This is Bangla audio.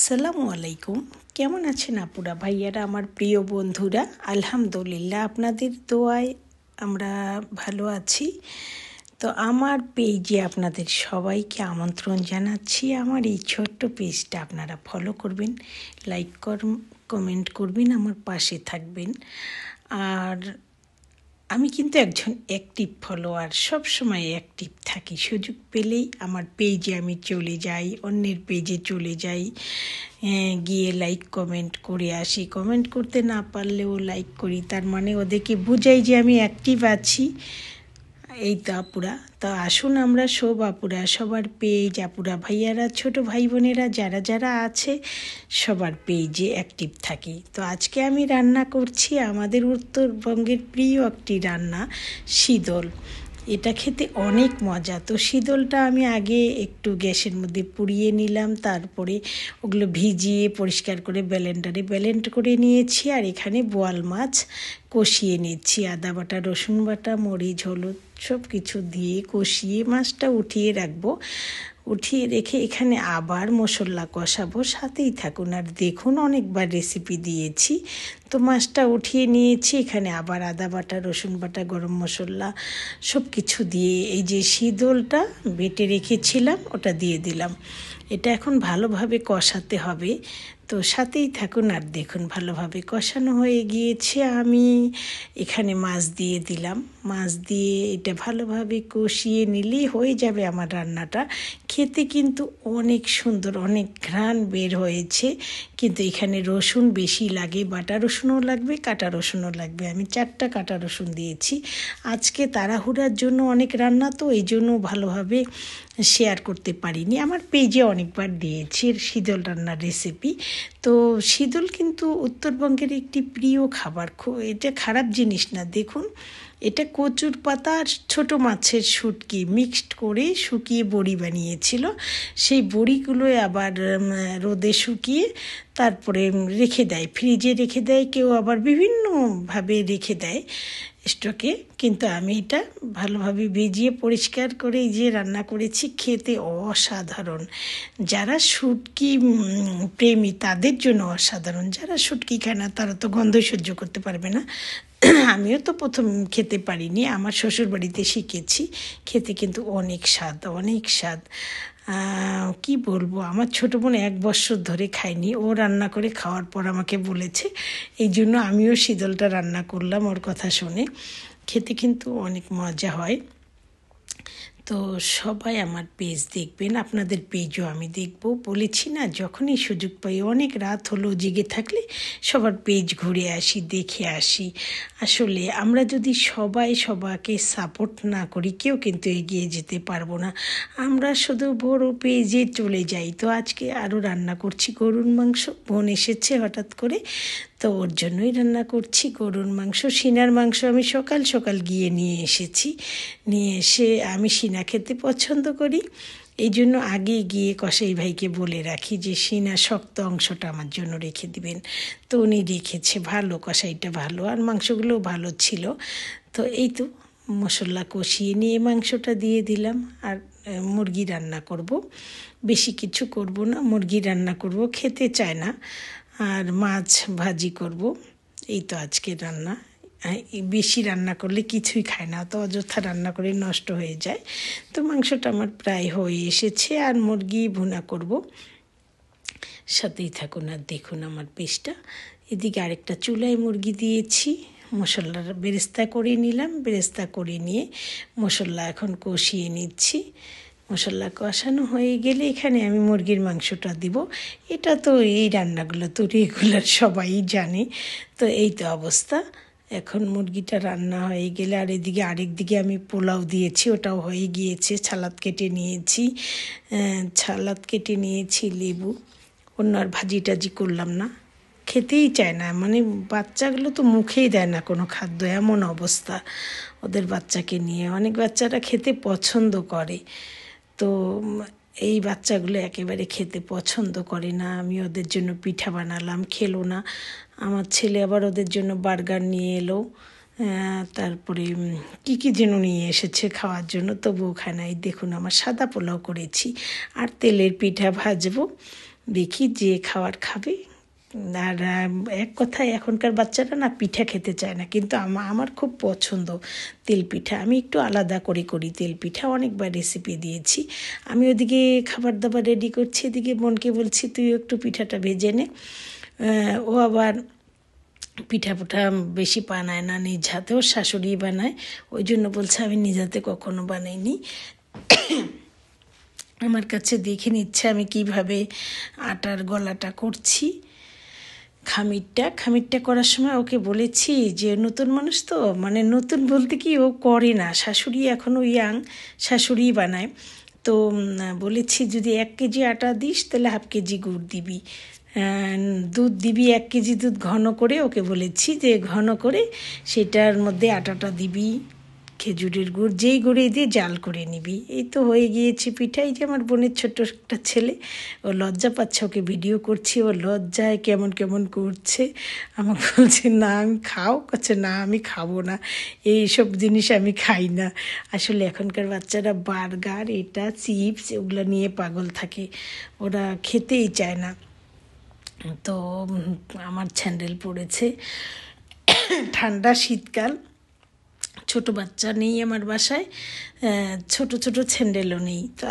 আসসালামু আলাইকুম। কেমন আছেন আপুরা ভাইয়ারা, আমার প্রিয় বন্ধুরা? আলহামদুলিল্লাহ, আপনাদের দোয়ায় আমরা ভালো আছি। তো আমার পেজে আপনাদের সবাইকে আমন্ত্রণ জানাচ্ছি। আমার এই ছোট্ট পেজটা আপনারা ফলো করবেন, লাইক কমেন্ট করবেন, আমার পাশে থাকবেন। আর আমি কিন্তু একজন অ্যাক্টিভ ফলোয়ার, সবসময় অ্যাক্টিভ থাকি। সুযোগ পেলেই আমার পেজে আমি চলে যাই, অন্যের পেজে চলে যাই, গিয়ে লাইক কমেন্ট করে আসি। কমেন্ট করতে না পারলেও লাইক করি, তার মানে ওদেরকে বুঝাই যে আমি অ্যাক্টিভ আছি। এই তো আপুরা, তো আসুন আমরা সব আপুরা, সবার পেজ, আপুরা ভাইয়ারা, ছোট ভাই বোনেরা যারা যারা আছে সবার পেজে অ্যাক্টিভ থাকি। তো আজকে আমি রান্না করছি আমাদের উত্তরবঙ্গের প্রিয় একটি রান্না, শীতল। এটা খেতে অনেক মজা। তো শীতলটা আমি আগে একটু গ্যাসের মধ্যে পুড়িয়ে নিলাম, তারপরে ওগুলো ভিজিয়ে পরিষ্কার করে ব্লেন্ড করে নিয়েছি। আর এখানে বোয়াল মাছ কষিয়ে নিচ্ছি, আদা বাটা, রসুন বাটা, মরিচ, হলুদ সব কিছু দিয়ে কষিয়ে মাছটা উঠিয়ে রাখবো। উঠিয়ে রেখে এখানে আবার মশলা কষাবো, সাথেই থাকুন আর দেখুন। অনেকবার রেসিপি দিয়েছি। তো মাছটা উঠিয়ে নিয়েছি, এখানে আবার আদা বাটা, রসুন বাটা, গরম মশলা সব কিছু দিয়ে এই যে শীতলটা বেটে রেখেছিলাম ওটা দিয়ে দিলাম। এটা এখন ভালোভাবে কষাতে হবে। তো সাথেই থাকুন আর দেখুন। ভালোভাবে কষানো হয়ে গিয়েছে, আমি এখানে মাছ দিয়ে দিলাম। মাছ দিয়ে এটা ভালোভাবে কষিয়ে নিলেই হয়ে যাবে আমার রান্নাটা। খেতে কিন্তু অনেক সুন্দর, অনেক ঘ্রাণ বের হয়েছে। কিন্তু এখানে রসুন বেশি লাগে, বাটা রসুনও লাগবে, কাটা রসুনও লাগবে। আমি 4টা কাটা রসুন দিয়েছি। আজকে তাড়াহুড়ার জন্য অনেক রান্না, তো এই জন্য ভালোভাবে শেয়ার করতে পারিনি। আমার পেজে অনেকবার দিয়েছি শীতল রান্নার রেসিপি। তো শীতল কিন্তু উত্তরবঙ্গের একটি প্রিয় খাবার। এটা খারাপ জিনিস না। দেখুন, এটা কচুর পাতা আর ছোটো মাছের শুটকি মিক্সড করে শুকিয়ে বড়ি বানিয়েছিল। সেই বড়িগুলো আবার রোদে শুকিয়ে তারপরে রেখে দেয়, ফ্রিজে রেখে দেয়, কেউ আবার বিভিন্নভাবে রেখে দেয় স্টকে। কিন্তু আমি এটা ভালোভাবে ভিজিয়ে পরিষ্কার করে এই যে রান্না করেছি। খেতে অসাধারণ। যারা শুটকি প্রেমী তাদের জন্য অসাধারণ। যারা শুটকি খায় না তারা তো গন্ধ সহ্য করতে পারবে না। আমিও তো প্রথম খেতে পারিনি, আমার শ্বশুরবাড়িতে শিখেছি। খেতে কিন্তু অনেক স্বাদ, অনেক স্বাদ। কি বলবো, আমার ছোটো বোন 1 বছর ধরে খায়নি। ও রান্না করে খাওয়ার পর আমাকে বলেছে, এই জন্য আমিও শীতলটা রান্না করলাম ওর কথা শুনে। খেতে কিন্তু অনেক মজা হয়। তো সবাই আমার পেজ দেখবেন, আপনাদের পেজও আমি দেখব। বলেছি না, যখনই সুযোগ পাই, অনেক রাত হলো জেগে থাকলে সবার পেজ ঘুরে আসি, দেখে আসি। আসলে আমরা যদি সবাই সবাইকে সাপোর্ট না করি, কেউ কিন্তু এগিয়ে যেতে পারবো না। আমরা শুধু বড় পেজে চলে যাই। তো আজকে আরও রান্না করছি গরুর মাংস। বোন এসেছে হঠাৎ করে, তো ওর জন্যই রান্না করছি গরুর মাংস। সিনার মাংস আমি সকাল সকাল গিয়ে নিয়ে এসেছি। নিয়ে এসে আমি সিনা খেতে পছন্দ করি, এই জন্য আগে গিয়ে কসাই ভাইকে বলে রাখি যে সিনা শক্ত অংশটা আমার জন্য রেখে দিবেন। তো উনি রেখেছে, ভালো, কসাইটা ভালো, আর মাংসগুলোও ভালো ছিল। তো এই তো মশলা কষিয়ে নিয়ে মাংসটা দিয়ে দিলাম। আর মুরগি রান্না করব, বেশি কিছু করব না। মুরগি রান্না করব, খেতে চায় না। আর মাছ ভাজি করব। এই তো আজকের রান্না। বেশি রান্না করলে কিছুই খায় না, তো অযথা রান্না করে নষ্ট হয়ে যায়। তো মাংসটা আমার প্রায় হয়ে এসেছে, আর মুরগি ভুনা করব। সাথেই থাকুন আর দেখুন আমার পেস্টটা। এদিকে আরেকটা চুলায় মুরগি দিয়েছি, মশলার বেরেস্তা করে নিলাম। বেরেস্তা করে নিয়ে মশলা এখন কষিয়ে নিচ্ছি। মশলা কষানো হয়ে গেলে এখানে আমি মুরগির মাংসটা দিব। এটা তো এই রান্নাগুলো তো রেগুলার সবাই জানে। তো এই তো অবস্থা। এখন মুরগিটা রান্না হয়ে গেলে, আর এদিকে আরেকদিকে আমি পোলাও দিয়েছি, ওটাও হয়ে গিয়েছে। সালাদ কেটে নিয়েছি, লেবু। অন্য আর ভাজি টাজি করলাম না, খেতেই চায় না। মানে বাচ্চাগুলো তো মুখেই দেয় না কোনো খাদ্য, এমন অবস্থা ওদের বাচ্চাকে নিয়ে। অনেক বাচ্চারা খেতে পছন্দ করে, তো এই বাচ্চাগুলো একেবারে খেতে পছন্দ করে না। আমি ওদের জন্য পিঠা বানালাম, খেলো না। আমার ছেলে আবার ওদের জন্য বার্গার নিয়ে এলো, তারপরে কী যেন নিয়ে এসেছে খাওয়ার জন্য, তবুও খায় না। এই দেখুন আমার সাদা পোলাও করেছি, আর তেলের পিঠা ভাজবো। দেখি যে খাবার খাবে। আর এক কথায় এখনকার বাচ্চারা না পিঠা খেতে চায় না, কিন্তু আমার খুব পছন্দ তেল পিঠা। আমি একটু আলাদা করে করি তেল পিঠা, অনেকবার রেসিপি দিয়েছি। আমি ওদিকে খাবার দাবার রেডি করছি, এদিকে বোনকে বলছি তুই একটু পিঠাটা ভেজে নে। ও আবার পিঠা বেশি বানায় না, নিজ হাতে ওর শাশুড়ি বানায়, ওই জন্য বলছে আমি নিজ হাতে কখনো বানাইনি। আমার কাছে দেখে নিচ্ছে আমি কিভাবে আটার গলাটা করছি। খামিরটা করার সময় ওকে বলেছি যে নতুন মানুষ তো, মানে নতুন বলতে কি ও করে না, শাশুড়ি এখনও ইয়াং, শাশুড়ি বানায়। তো বলেছি যদি 1 কেজি আটা দিস তাহলে হাফ কেজি গুড় দিবি, দুধ দিবি 1 কেজি দুধ ঘন করে, ওকে বলেছি যে ঘন করে সেটার মধ্যে আটাটা দিবি, খেজুরের গুড় যেই গুঁড়ে দিয়ে জাল করে নিবি। এই তো হয়ে গিয়েছে পিঠা। এই যে আমার বোনের ছোট্ট একটা ছেলে, ও লজ্জা পাচ্ছে, ওকে ভিডিও করছি, ও লজ্জায় কেমন কেমন করছে, আমাকে বলছে না আমি খাও, করছে না আমি খাবো না, এইসব জিনিস আমি খাই না। আসলে এখনকার বাচ্চারা বার্গার, এটা চিপস, এগুলো নিয়ে পাগল থাকে, ওরা খেতেই চায় না। তো আমার স্যান্ডেল পড়েছে, ঠান্ডা শীতকাল, ছোট বাচ্চা নেই আমার বাসায়, ছোট ছোট স্যান্ডেলও নেই, তো